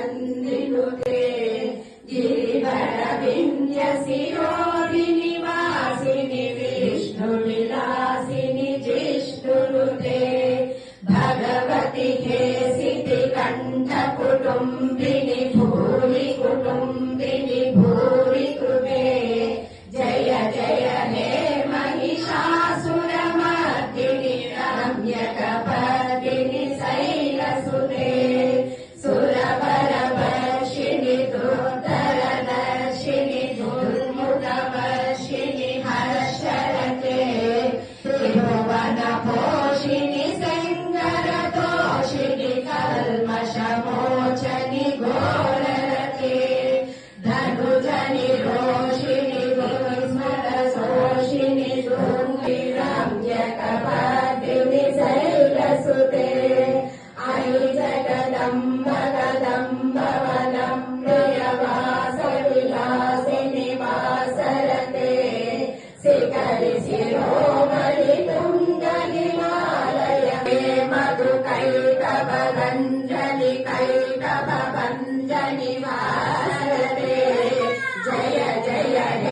वन्दिनुते गिरिवरविन्यसिरोधिनि वासिनि विष्णुविलासिनि जिष्णुनुते भगवति हेसिति कण्ठकुटुम्बिनि भूरि कुटुम्बिनि भूरि कृते जय जय हे महिषासुरमर्दिनि रम्यकपर्दिनि शैलसुते सुरवरवर्षिणि दुर्धरदर्शिनि दुर्मुखवर्षिणि हर्षरते त्रिभुवनपोषिणि शङ्करतोषिणि कल्मषमोचनि घोररते धनुजनि रोषिणि दुर्स्मरशोषिणि दुर्विरम्यकपर्दिनि शैलसुते ऐ जगदम्ब